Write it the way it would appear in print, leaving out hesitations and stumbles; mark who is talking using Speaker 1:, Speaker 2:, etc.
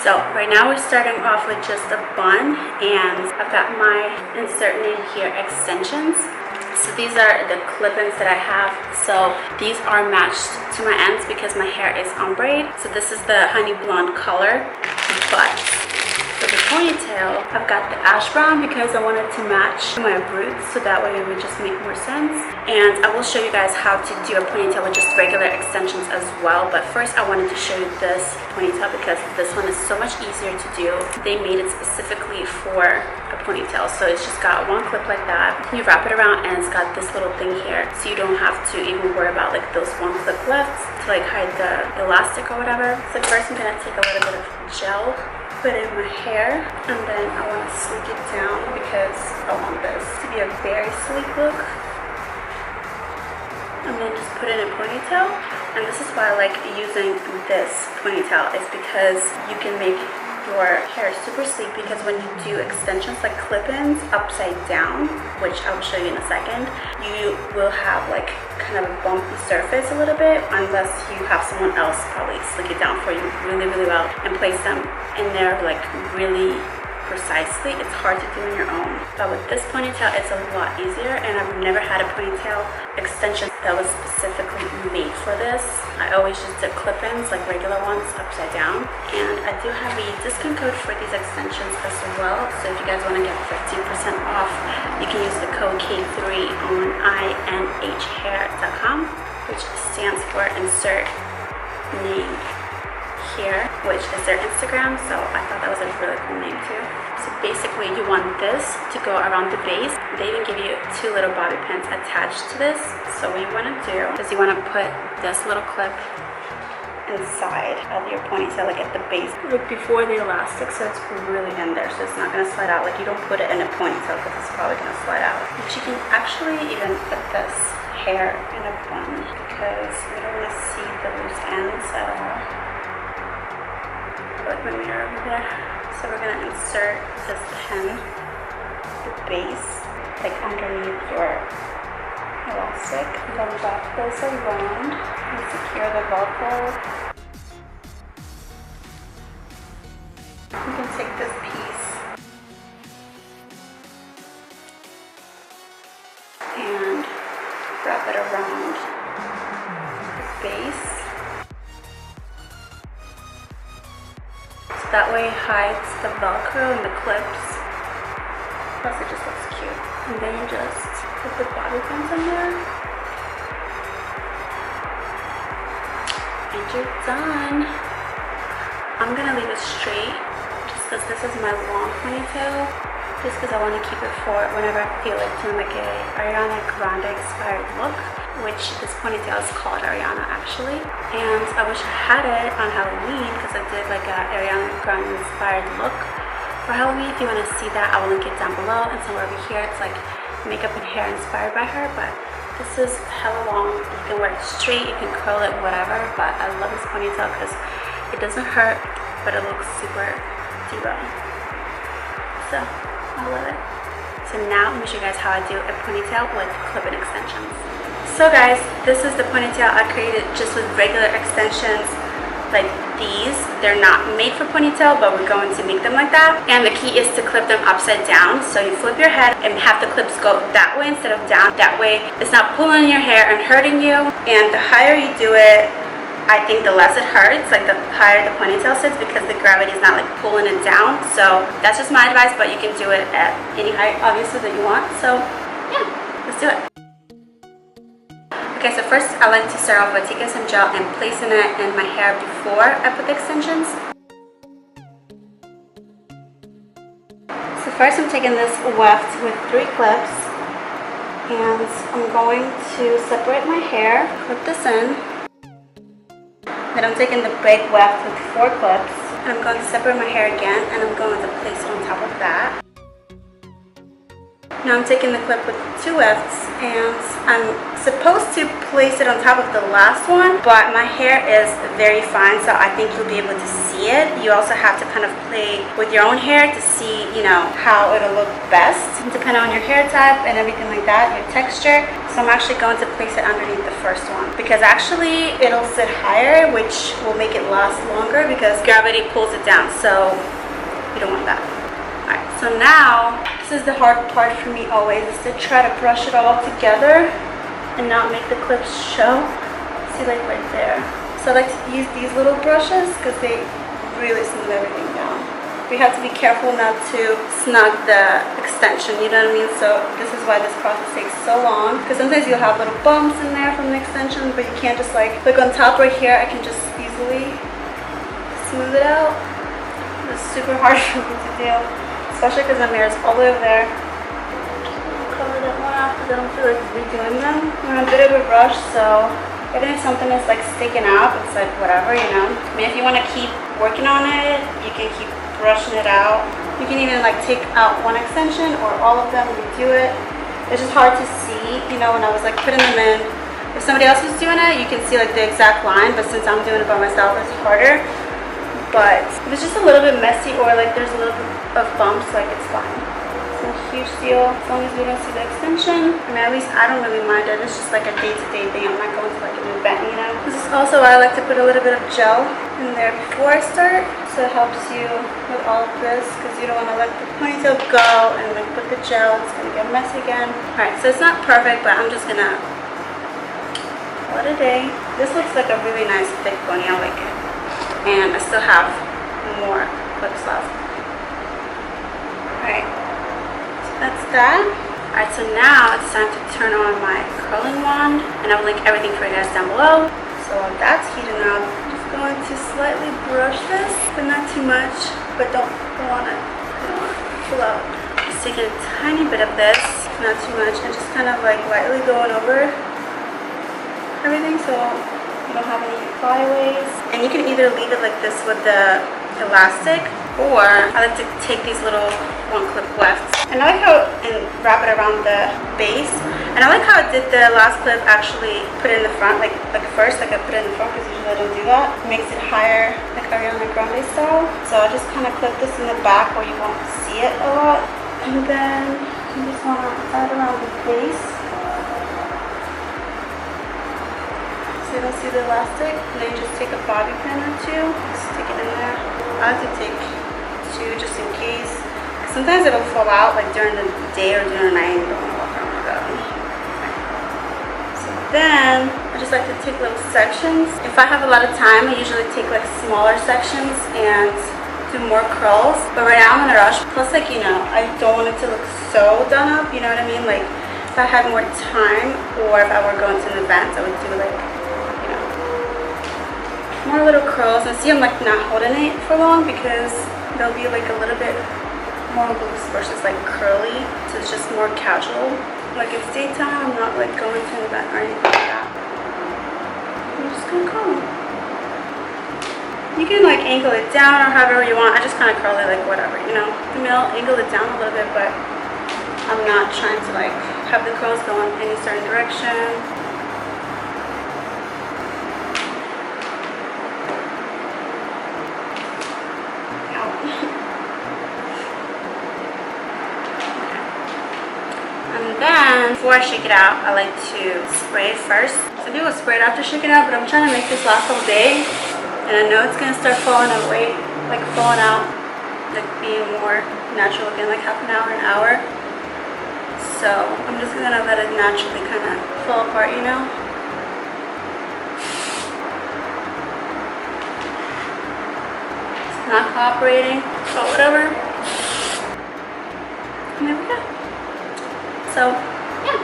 Speaker 1: So right now we're starting off with just a bun, and I've got my insert name here, extensions. So these are the clip-ins that I have. So these are matched to my ends because my hair is ombre. So this is the honey blonde color, but for the ponytail, I've got the ash brown because I wanted to match my roots, so that way it would just make more sense. And I will show you guys how to do a ponytail with just regular extensions as well. But first I wanted to show you this ponytail because this one is so much easier to do. They made it specifically for a ponytail, so it's just got one clip like that. You wrap it around and it's got this little thing here, so you don't have to even worry about like those one clip left to like hide the elastic or whatever. So first I'm gonna take a little bit of gel, put it in my hair, and then I want to sleek it down because I want this to be a very sleek look. And then just put it in a ponytail. And this is why I like using this ponytail, is because you can make your hair super sleek, because when you do extensions like clip-ins upside down, which I'll show you in a second, you will have like kind of a bumpy surface a little bit, unless you have someone else probably slick it down for you really well and place them in there like really precisely. It's hard to do on your own, but with this ponytail it's a lot easier. And I've never had a ponytail extension that was specifically made for this. I always just did clip-ins, like regular ones, upside down. And I do have a discount code for these extensions as well, so if you guys want to get 15% off, you can use the code K3 on inhair.com, which stands for insert name here, which is their Instagram. So I thought that was a really cool name too. So basically you want this to go around the base. They even give you 2 little bobby pins attached to this. So what you want to do is you want to put this little clip inside of your ponytail, like at the base, like before the elastic, so it's really in there, so it's not going to slide out. Like you don't put it in a ponytail because it's probably going to slide out. But you can actually even put this hair in a bun because we don't want to see the loose ends at all. Like my mirror over there. So we're gonna insert this pin, the base, like underneath your elastic. Then wrap this around and secure the Velcro. You can take this piece and wrap it around the base. That way it hides the Velcro and the clips. Plus it just looks cute. And then you just put the bobby pins in there. And you're done. I'm gonna leave it straight just because this is my long ponytail. Just because I want to keep it for whenever I feel like doing like a Ariana Grande inspired look, which this ponytail is called Ariana actually. And I wish I had it on Halloween because I did like a Ariana Grande inspired look for Halloween. If you want to see that, I will link it down below. And somewhere over here it's like makeup and hair inspired by her, but this is hella long. You can wear it straight, you can curl it, whatever, but I love this ponytail because it doesn't hurt, but it looks super diva. So I love it. So now let me show you guys how I do a ponytail with clip-in extensions. So guys, this is the ponytail I created just with regular extensions like these. They're not made for ponytail, but we're going to make them like that. And the key is to clip them upside down. So you flip your head and have the clips go that way instead of down. That way it's not pulling your hair and hurting you. And the higher you do it, I think the less it hurts, like the higher the ponytail sits, because the gravity is not like pulling it down. So that's just my advice, but you can do it at any height obviously that you want. So yeah, let's do it. Okay, so first I like to start off by taking some gel and placing it in my hair before I put the extensions. So first I'm taking this weft with 3 clips and I'm going to separate my hair, clip this in. Then I'm taking the big weft with 4 clips and I'm going to separate my hair again, and I'm going to place it on top of that. Now I'm taking the clip with 2 wefts and I'm supposed to place it on top of the last one, but my hair is very fine, so I think you'll be able to see it. You also have to kind of play with your own hair to see, you know, how it'll look best, depending on your hair type and everything like that, your texture. So I'm actually going to place it underneath the first one because actually it'll sit higher, which will make it last longer because gravity pulls it down, so you don't want that. Alright, so now this is the hard part for me always, is to try to brush it all together and not make the clips show. See, like right there. So I like to use these little brushes because they really smooth everything down. We have to be careful not to snug the extension, you know what I mean? So this is why this process takes so long, because sometimes you'll have little bumps in there from the extension, but you can't just like on top right here, I can just easily smooth it out. It's super hard for me to do, especially because my hair is all the way over there. Cover that one off because I don't feel like redoing them. I'm a bit of a rush, so even if something is like sticking out, it's like whatever, you know. I mean, if you want to keep working on it, you can keep brushing it out. You can even like take out one extension or all of them and redo it. It's just hard to see, you know, when I was like putting them in. If somebody else was doing it, you can see like the exact line, but since I'm doing it by myself, it's harder. But if it's just a little bit messy or like there's a little bit of bumps, like it's fine. It's no huge deal as long as we don't see the extension. I mean, at least I don't really mind it. It's just like a day-to-day thing. I'm not going to like an event, you know. This is also why I like to put a little bit of gel in there before I start, so it helps you with all of this because you don't want to let the ponytail go and like put the gel. It's gonna get messy again. All right, so it's not perfect, but I'm just gonna call it a day. This looks like a really nice thick pony. I like it. And I still have more clips left. Alright, so that's that. Alright, so now it's time to turn on my curling wand, and I'll link everything for you guys down below. So while that's heating up, I'm just going to slightly brush this, but not too much, but don't want to pull out. Just taking a tiny bit of this, not too much, and just kind of like lightly going over everything so you don't have any flyaways. And you can either leave it like this with the elastic, or I like to take these little 1-clip wefts and I like how and wrap it around the base. And I like how I did the last clip, actually put it in the front, like first, like I put it in the front because usually I don't do that. It makes it higher, like Ariana Grande style. So I just kind of clip this in the back where you won't see it a lot, and then you just want to tie it around the base. So you don't see the elastic, and then you just take a bobby pin or 2, stick it in there. I like to take 2 just in case. Sometimes it'll fall out like during the day or during the night and you don't want to walk around with that. So then I just like to take little sections. If I have a lot of time, I usually take like smaller sections and do more curls. But right now I'm in a rush. Plus, like, you know, I don't want it to look so done up, you know what I mean? Like if I had more time or if I were going to an event, I would do like more little curls. And see, I'm like not holding it for long because they'll be like a little bit more loose versus like curly, so it's just more casual. Like it's daytime, I'm not like going to an event or anything like that. I'm just gonna comb. You can like angle it down or however you want. I just kind of curl it like whatever, you know. I mean, I'll angle it down a little bit, but I'm not trying to like have the curls go in any certain direction. And then, before I shake it out, I like to spray it first. Some people spray it after shaking it out, but I'm trying to make this last all day. And I know it's going to start falling away, like falling out, like being more natural again, like half an hour. So I'm just going to let it naturally kind of fall apart, you know. It's not cooperating, but whatever. And there we go. So, yeah.